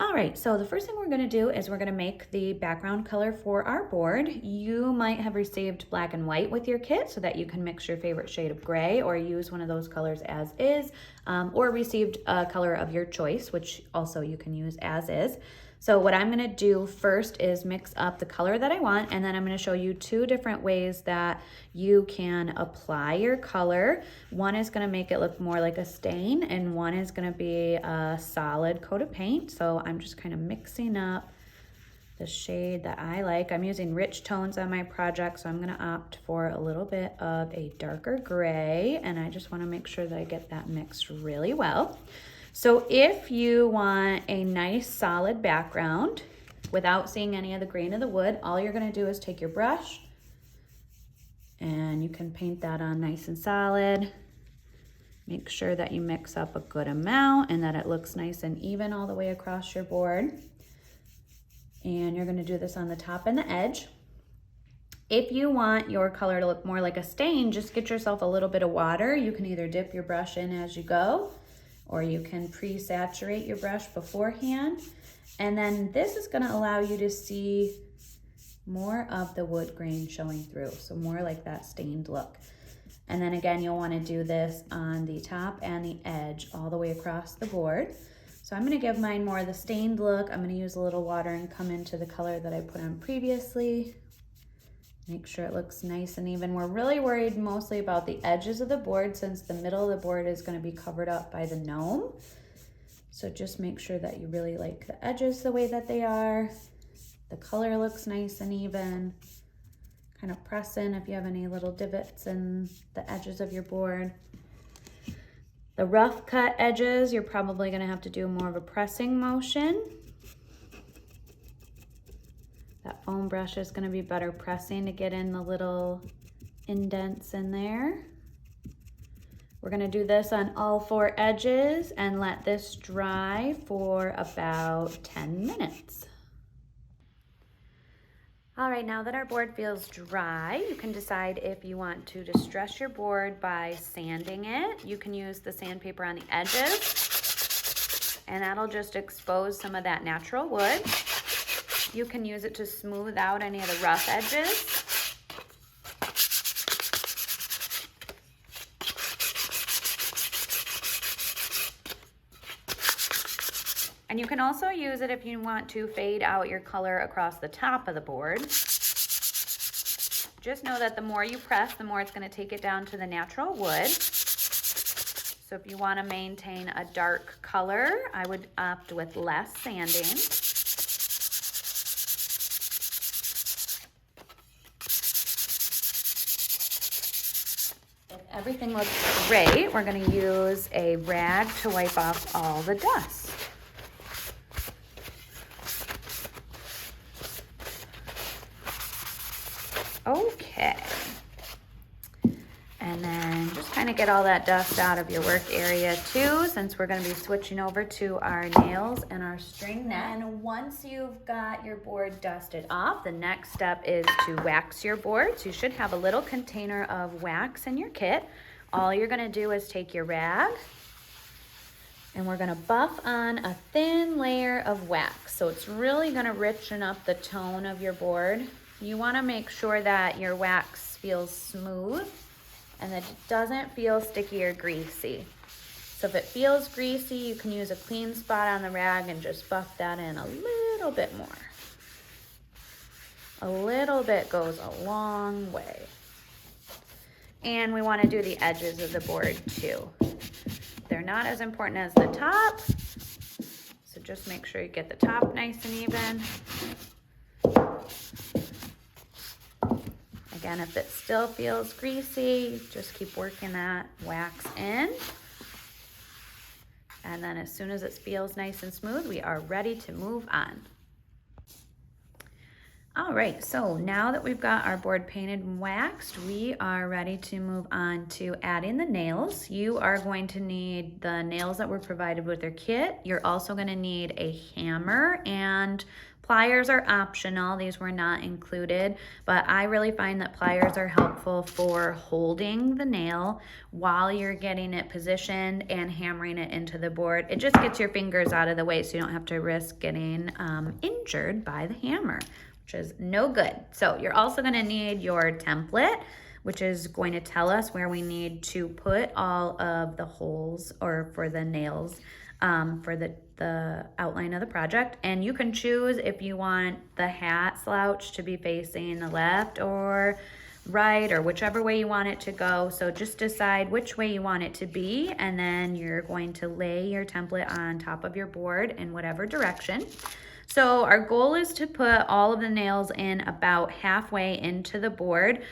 All right, so the first thing we're gonna do is we're gonna make the background color for our board. You might have received black and white with your kit so that you can mix your favorite shade of gray or use one of those colors as is, or received a color of your choice, which also you can use as is. So what I'm gonna do first is mix up the color that I want, and then I'm gonna show you two different ways that you can apply your color. One is gonna make it look more like a stain, and one is gonna be a solid coat of paint. So I'm just kind of mixing up the shade that I like. I'm using rich tones on my project, so I'm gonna opt for a little bit of a darker gray, and I just wanna make sure that I get that mixed really well. So if you want a nice solid background without seeing any of the grain of the wood, all you're gonna do is take your brush and you can paint that on nice and solid. Make sure that you mix up a good amount and that it looks nice and even all the way across your board. And you're gonna do this on the top and the edge. If you want your color to look more like a stain, just get yourself a little bit of water. You can either dip your brush in as you go, or you can pre-saturate your brush beforehand. And then this is gonna allow you to see more of the wood grain showing through, so more like that stained look. And then again, you'll wanna do this on the top and the edge all the way across the board. So I'm gonna give mine more of the stained look. I'm gonna use a little water and come into the color that I put on previously. Make sure it looks nice and even. We're really worried mostly about the edges of the board since the middle of the board is gonna be covered up by the gnome. So just make sure that you really like the edges the way that they are. The color looks nice and even. Kind of press in if you have any little divots in the edges of your board. The rough cut edges, you're probably gonna have to do more of a pressing motion. That foam brush is gonna be better pressing to get in the little indents in there. We're gonna do this on all four edges and let this dry for about 10 minutes. All right, now that our board feels dry, you can decide if you want to distress your board by sanding it. You can use the sandpaper on the edges, and that'll just expose some of that natural wood. You can use it to smooth out any of the rough edges. And you can also use it if you want to fade out your color across the top of the board. Just know that the more you press, the more it's going to take it down to the natural wood. So if you want to maintain a dark color, I would opt with less sanding. If everything looks great, we're going to use a rag to wipe off all the dust. Okay, and then just kind of get all that dust out of your work area too, since we're going to be switching over to our nails and our string net. And once you've got your board dusted off, the next step is to wax your board. So you should have a little container of wax in your kit. All you're going to do is take your rag and we're going to buff on a thin layer of wax. So it's really going to richen up the tone of your board. You want to make sure that your wax feels smooth and that it doesn't feel sticky or greasy. So if it feels greasy, you can use a clean spot on the rag and just buff that in a little bit more. A little bit goes a long way. And we want to do the edges of the board too. They're not as important as the top, so just make sure you get the top nice and even. Again, if it still feels greasy, just keep working that wax in. And then as soon as it feels nice and smooth, we are ready to move on. All right, so now that we've got our board painted and waxed, we are ready to move on to adding the nails. You are going to need the nails that were provided with your kit. You're also gonna need a hammer and Pliers are optional. These were not included, but I really find that pliers are helpful for holding the nail while you're getting it positioned and hammering it into the board. It just gets your fingers out of the way so you don't have to risk getting injured by the hammer, which is no good. So you're also gonna need your template, which is going to tell us where we need to put all of the holes or for the nails for the outline of the project. And you can choose if you want the hat slouch to be facing the left or right, or whichever way you want it to go. So just decide which way you want it to be, and then you're going to lay your template on top of your board in whatever direction. So our goal is to put all of the nails in about halfway into the board.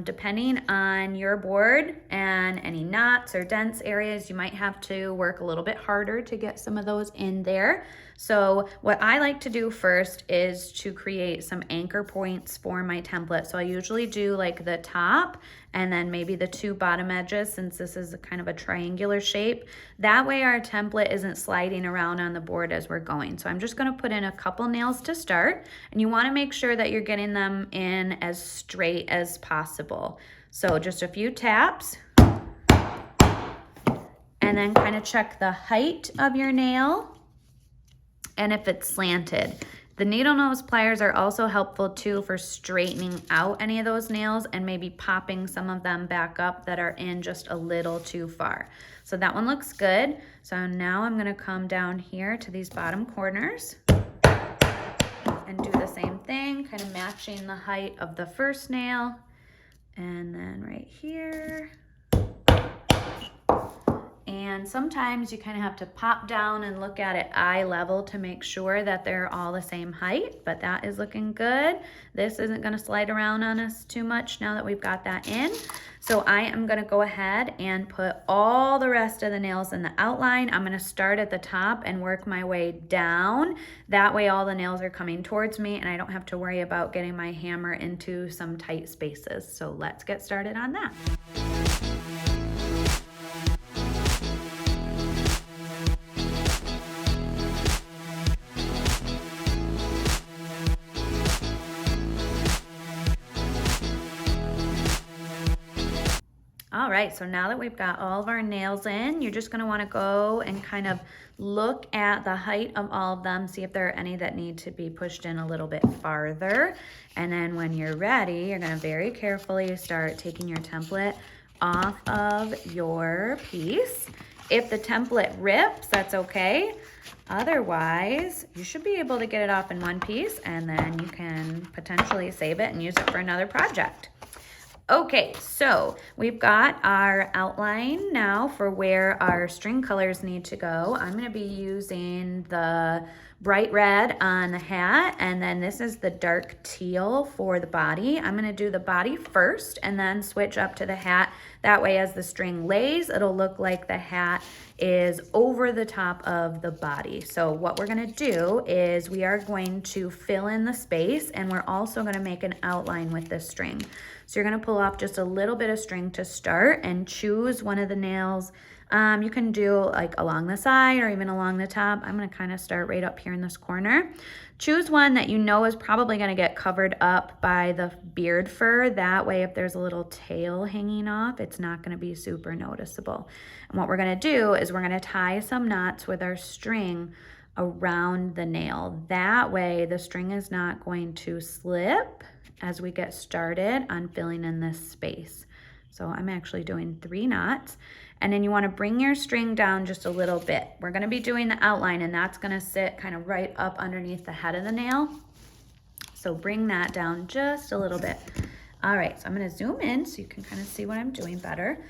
Depending on your board and any knots or dents areas, you might have to work a little bit harder to get some of those in there. So what I like to do first is to create some anchor points for my template. So I usually do like the top and then maybe the two bottom edges, since this is kind of a triangular shape. That way our template isn't sliding around on the board as we're going. So I'm just gonna put in a couple nails to start, and you wanna make sure that you're getting them in as straight as possible. So just a few taps, and then kind of check the height of your nail and if it's slanted. The needle nose pliers are also helpful too for straightening out any of those nails and maybe popping some of them back up that are in just a little too far. So that one looks good. So now I'm gonna come down here to these bottom corners and do the same thing, kind of matching the height of the first nail. And then right here. And sometimes you kind of have to pop down and look at it eye level to make sure that they're all the same height, but that is looking good. This isn't gonna slide around on us too much now that we've got that in. So I am gonna go ahead and put all the rest of the nails in the outline. I'm gonna start at the top and work my way down. That way all the nails are coming towards me and I don't have to worry about getting my hammer into some tight spaces. So let's get started on that. All right, so now that we've got all of our nails in, you're just gonna wanna go and kind of look at the height of all of them, see if there are any that need to be pushed in a little bit farther. And then when you're ready, you're gonna very carefully start taking your template off of your piece. If the template rips, that's okay. Otherwise, you should be able to get it off in one piece, and then you can potentially save it and use it for another project. Okay, so we've got our outline now for where our string colors need to go. I'm gonna be using the bright red on the hat, and then this is the dark teal for the body. I'm gonna do the body first and then switch up to the hat. That way as the string lays, it'll look like the hat is over the top of the body. So what we're gonna do is we are going to fill in the space, and we're also gonna make an outline with this string. So you're gonna pull off just a little bit of string to start and choose one of the nails. You can do like along the side or even along the top. I'm gonna kind of start right up here in this corner. Choose one that you know is probably gonna get covered up by the beard fur. That way, if there's a little tail hanging off, it's not gonna be super noticeable. And what we're gonna do is we're gonna tie some knots with our string around the nail. That way, the string is not going to slip as we get started on filling in this space. So I'm actually doing 3 knots. And then you wanna bring your string down just a little bit. We're gonna be doing the outline, and that's gonna sit kind of right up underneath the head of the nail. So bring that down just a little bit. All right, so I'm gonna zoom in so you can kind of see what I'm doing better.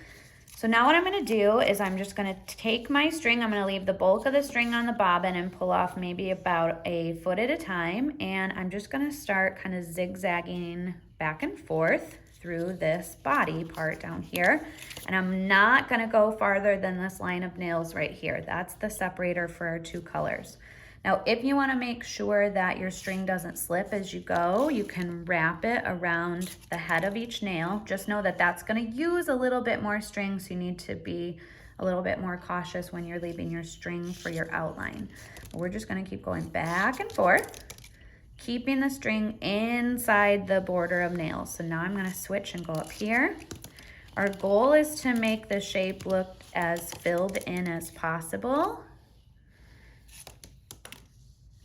So now what I'm gonna do is I'm just gonna take my string, I'm gonna leave the bulk of the string on the bobbin and pull off maybe about a foot at a time. And I'm just gonna start kind of zigzagging back and forth through this body part down here. And I'm not gonna go farther than this line of nails right here. That's the separator for our 2 colors. Now, if you wanna make sure that your string doesn't slip as you go, you can wrap it around the head of each nail. Just know that that's gonna use a little bit more string, so you need to be a little bit more cautious when you're leaving your string for your outline. But we're just gonna keep going back and forth. keeping the string inside the border of nails. So now I'm gonna switch and go up here. Our goal is to make the shape look as filled in as possible,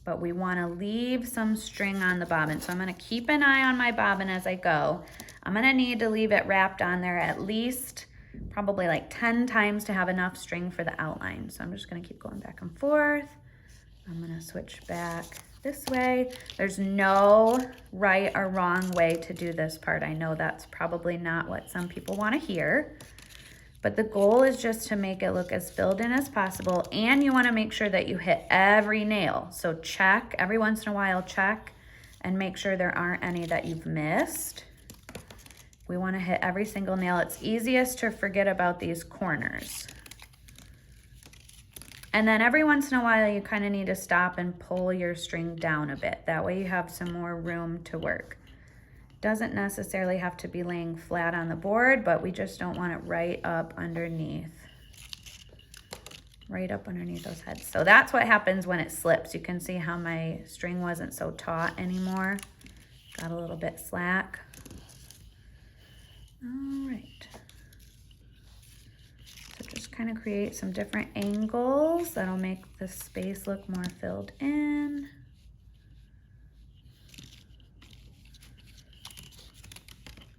but we wanna leave some string on the bobbin. So I'm gonna keep an eye on my bobbin as I go. I'm gonna need to leave it wrapped on there at least probably like 10 times to have enough string for the outline. So I'm just gonna keep going back and forth. I'm gonna switch back this way. There's no right or wrong way to do this part. I know that's probably not what some people wanna hear, but the goal is just to make it look as filled in as possible, and you wanna make sure that you hit every nail. So check, every once in a while, check and make sure there aren't any that you've missed. We wanna hit every single nail. It's easiest to forget about these corners. And then every once in a while, you kind of need to stop and pull your string down a bit. That way you have some more room to work. Doesn't necessarily have to be laying flat on the board, but we just don't want it right up underneath those heads. So that's what happens when it slips. You can see how my string wasn't so taut anymore. Got a little bit slack. All right. Just kind of create some different angles that'll make the space look more filled in.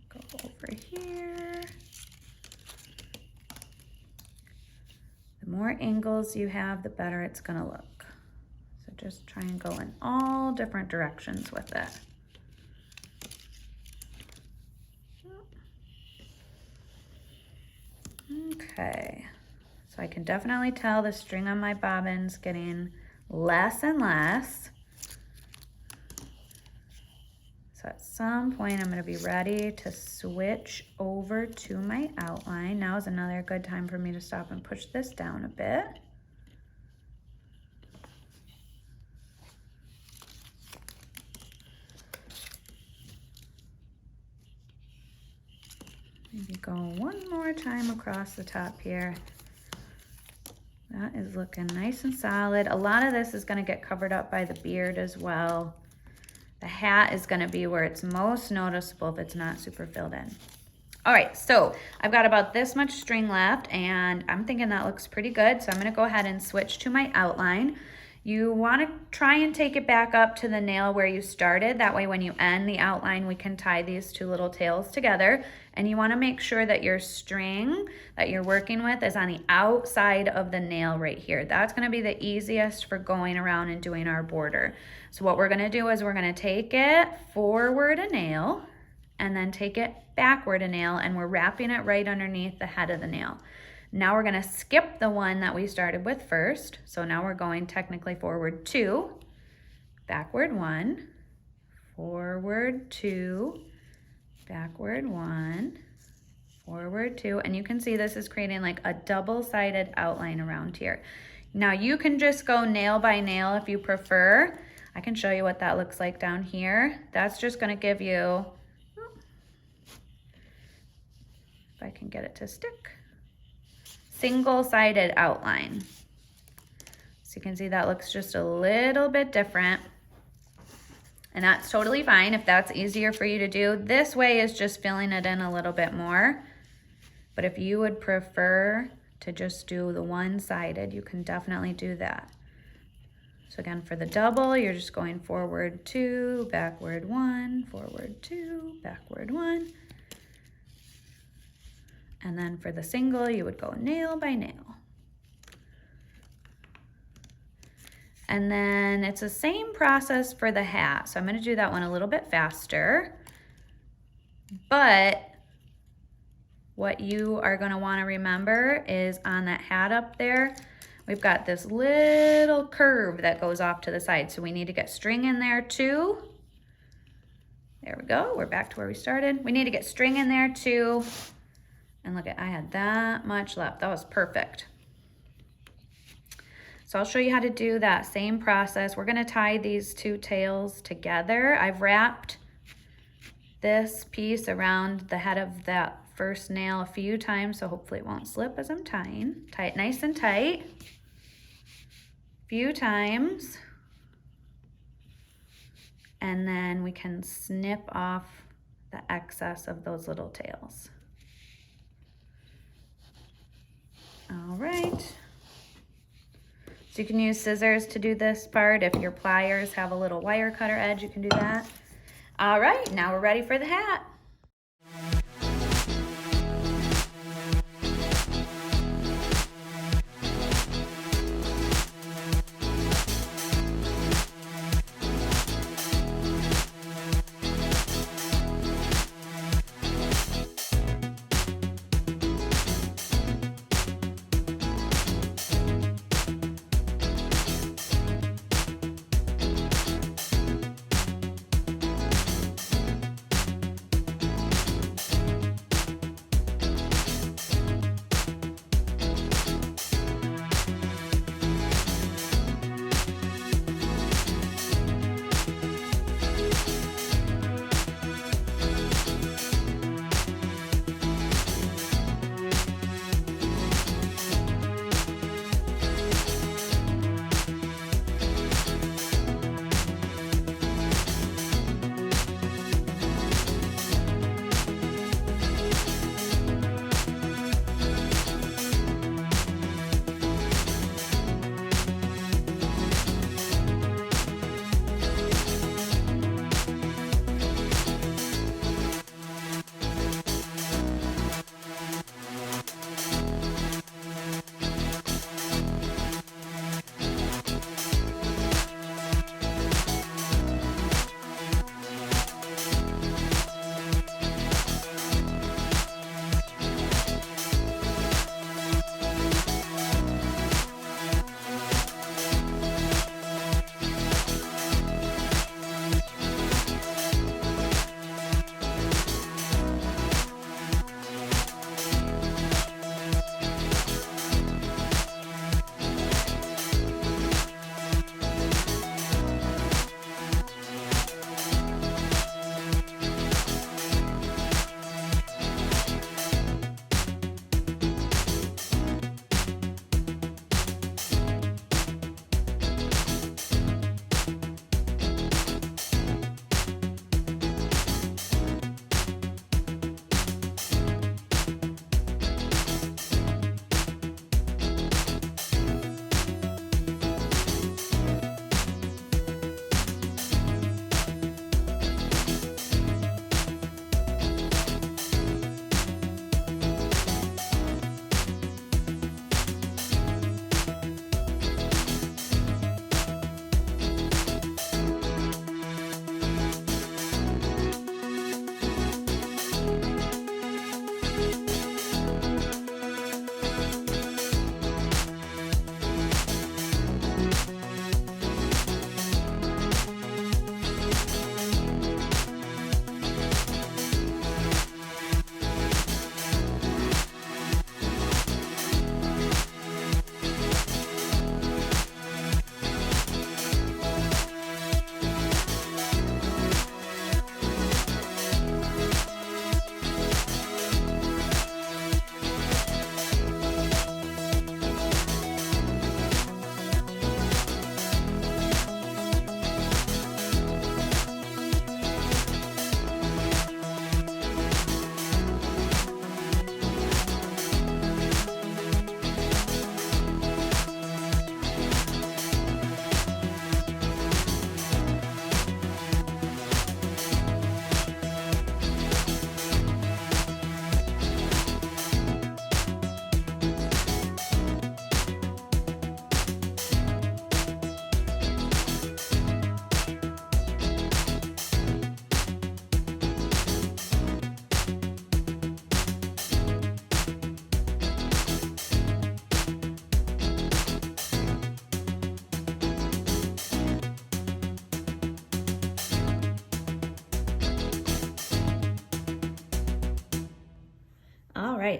Go over here. The more angles you have, the better it's gonna look. So just try and go in all different directions with it. Okay, so I can definitely tell the string on my bobbin's getting less and less. So at some point I'm gonna be ready to switch over to my outline. Now is another good time for me to stop and push this down a bit. Maybe go one more time across the top here. That is looking nice and solid. A lot of this is gonna get covered up by the beard as well. The hat is gonna be where it's most noticeable if it's not super filled in. All right, so I've got about this much string left and I'm thinking that looks pretty good. So I'm gonna go ahead and switch to my outline. You wanna try and take it back up to the nail where you started. That way when you end the outline, we can tie these two little tails together. And you wanna make sure that your string that you're working with is on the outside of the nail right here. That's gonna be the easiest for going around and doing our border. So what we're gonna do is we're gonna take it forward a nail and then take it backward a nail, and we're wrapping it right underneath the head of the nail. Now we're gonna skip the one that we started with first. So now we're going technically forward 2, backward 1, forward 2, backward 1, forward 2, and you can see this is creating like a double-sided outline around here. Now you can just go nail by nail if you prefer. I can show you what that looks like down here. That's just gonna give you, if I can get it to stick, single-sided outline. So you can see that looks just a little bit different. And that's totally fine if that's easier for you to do. This way is just filling it in a little bit more. But if you would prefer to just do the one-sided, you can definitely do that. So again, for the double, you're just going forward 2, backward 1, forward 2, backward 1. And then for the single, you would go nail by nail. And then it's the same process for the hat. So I'm gonna do that one a little bit faster. But what you are gonna wanna remember is on that hat up there, we've got this little curve that goes off to the side. So we need to get string in there too. There we go, we're back to where we started. We need to get string in there too. And look, I had that much left. That was perfect. So I'll show you how to do that same process. We're gonna tie these two tails together. I've wrapped this piece around the head of that first nail a few times, so hopefully it won't slip as I'm tying. Tie it nice and tight. Few times. And then we can snip off the excess of those little tails. All right. So you can use scissors to do this part. If your pliers have a little wire cutter edge, you can do that. All right, now we're ready for the hat.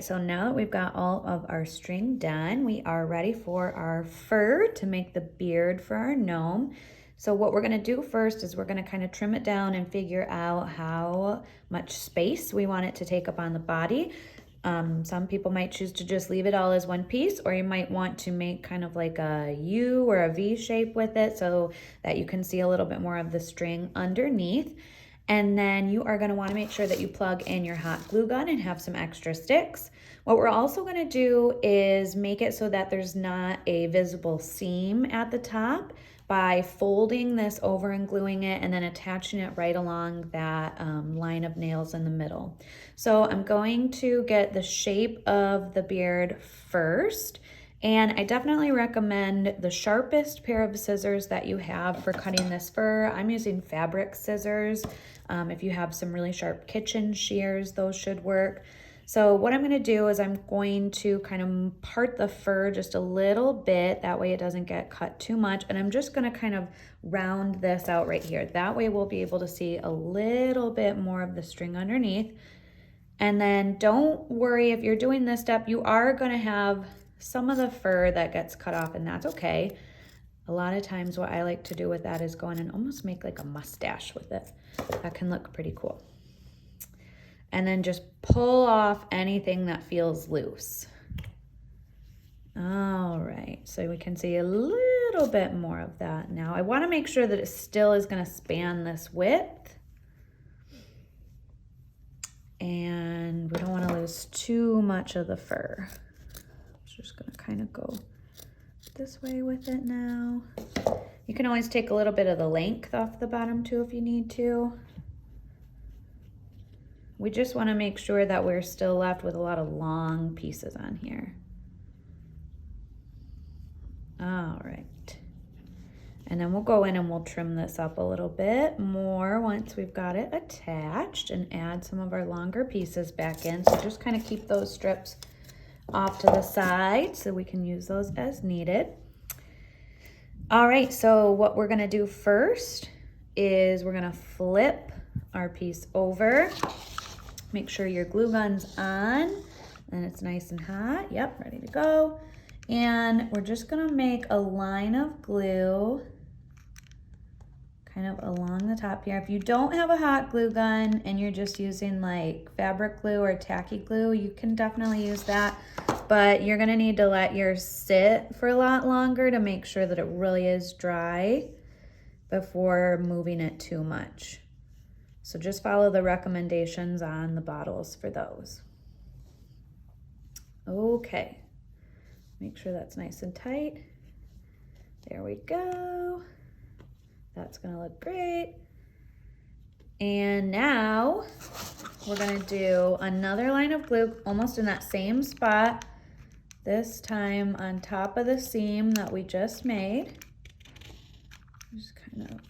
right, so now that we've got all of our string done, we are ready for our fur to make the beard for our gnome. So what we're gonna do first is we're gonna kind of trim it down and figure out how much space we want it to take up on the body. Some people might choose to just leave it all as one piece, or you might want to make kind of like a U or a V shape with it so that you can see a little bit more of the string underneath. And then you are going to want to make sure that you plug in your hot glue gun and have some extra sticks. What we're also going to do is make it so that there's not a visible seam at the top by folding this over and gluing it and then attaching it right along that line of nails in the middle. So I'm going to get the shape of the beard first, and I definitely recommend the sharpest pair of scissors that you have for cutting this fur. I'm using fabric scissors. If you have some really sharp kitchen shears, those should work. So what I'm going to do is I'm going to kind of part the fur just a little bit. That way it doesn't get cut too much. And I'm just going to kind of round this out right here. That way we'll be able to see a little bit more of the string underneath. And then don't worry if you're doing this step, you are going to have some of the fur that gets cut off, and that's okay. A lot of times what I like to do with that is go in and almost make like a mustache with it. That can look pretty cool. And then just pull off anything that feels loose. All right, so we can see a little bit more of that now. I want to make sure that it still is going to span this width. And we don't want to lose too much of the fur. Just going to kind of go this way with it now. You can always take a little bit of the length off the bottom too if you need to. We just want to make sure that we're still left with a lot of long pieces on here. All right. And then we'll go in and we'll trim this up a little bit more once we've got it attached and add some of our longer pieces back in. So just kind of keep those strips off to the side so we can use those as needed. All right, so what we're gonna do first is we're gonna flip our piece over. Make sure your glue gun's on and it's nice and hot. Yep, ready to go. And we're just gonna make a line of glue kind of along the top here. If you don't have a hot glue gun and you're just using like fabric glue or tacky glue, you can definitely use that, but you're gonna need to let yours sit for a lot longer to make sure that it really is dry before moving it too much. So just follow the recommendations on the bottles for those. Okay, make sure that's nice and tight. There we go. That's gonna look great. And now we're gonna do another line of glue almost in that same spot, this time on top of the seam that we just made. Just kind of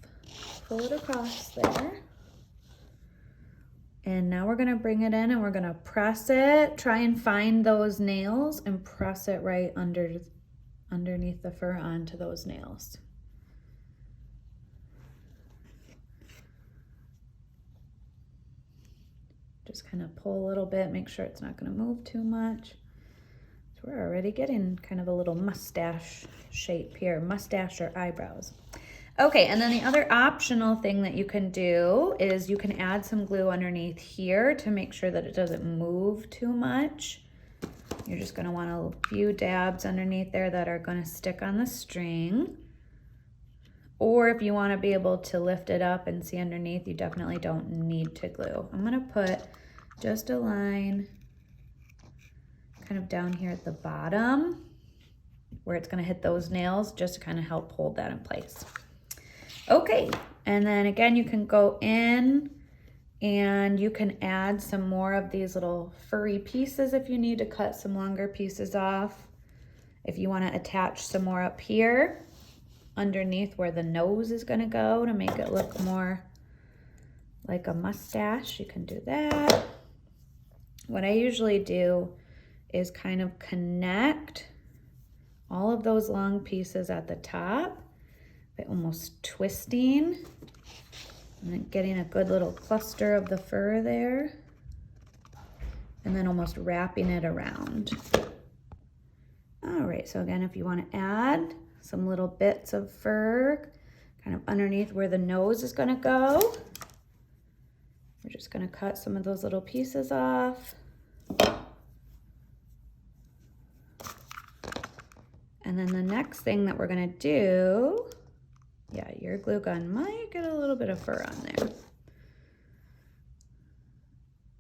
pull it across there. And now we're gonna bring it in and we're gonna press it. Try and find those nails and press it right underneath the fur onto those nails. Just kind of pull a little bit, make sure it's not gonna move too much. So we're already getting kind of a little mustache shape here, mustache or eyebrows. Okay, and then the other optional thing that you can do is you can add some glue underneath here to make sure that it doesn't move too much. You're just gonna want a few dabs underneath there that are gonna stick on the string. Or if you wanna be able to lift it up and see underneath, you definitely don't need to glue. I'm gonna put just a line kind of down here at the bottom where it's gonna hit those nails just to kind of help hold that in place. Okay, and then again, you can go in and you can add some more of these little furry pieces if you need to cut some longer pieces off. If you want to attach some more up here underneath where the nose is going to go to make it look more like a mustache, you can do that. What I usually do is kind of connect all of those long pieces at the top by almost twisting and then getting a good little cluster of the fur there and then almost wrapping it around. All right, so again, if you want to add some little bits of fur kind of underneath where the nose is going to go, we're just going to cut some of those little pieces off. next thing that we're gonna do, yeah, your glue gun might get a little bit of fur on there.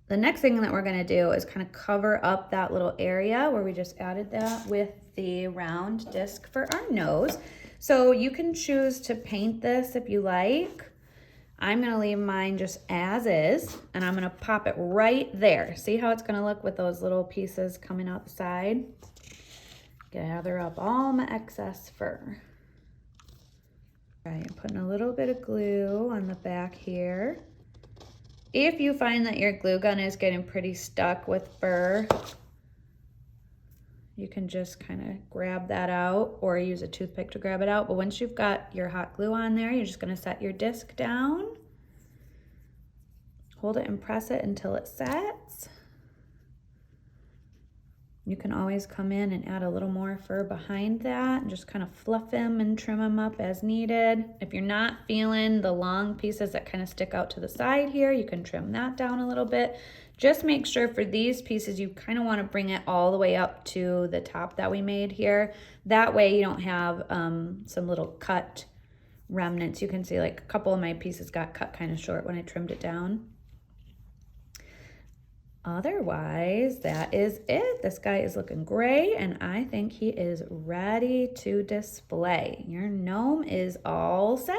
The next thing that we're gonna do is kind of cover up that little area where we just added that with the round disc for our nose. So you can choose to paint this if you like. I'm gonna leave mine just as is, and I'm gonna pop it right there. See how it's gonna look with those little pieces coming out the side? Gather up all my excess fur. All right, I'm putting a little bit of glue on the back here. If you find that your glue gun is getting pretty stuck with fur, you can just kind of grab that out or use a toothpick to grab it out. But once you've got your hot glue on there, you're just gonna set your disc down, hold it and press it until it sets. You can always come in and add a little more fur behind that and just kind of fluff them and trim them up as needed. If you're not feeling the long pieces that kind of stick out to the side here, you can trim that down a little bit. Just make sure for these pieces, you kind of want to bring it all the way up to the top that we made here. That way you don't have some little cut remnants. You can see like a couple of my pieces got cut kind of short when I trimmed it down. Otherwise, that is it. This guy is looking great, and I think he is ready to display. Your gnome is all set.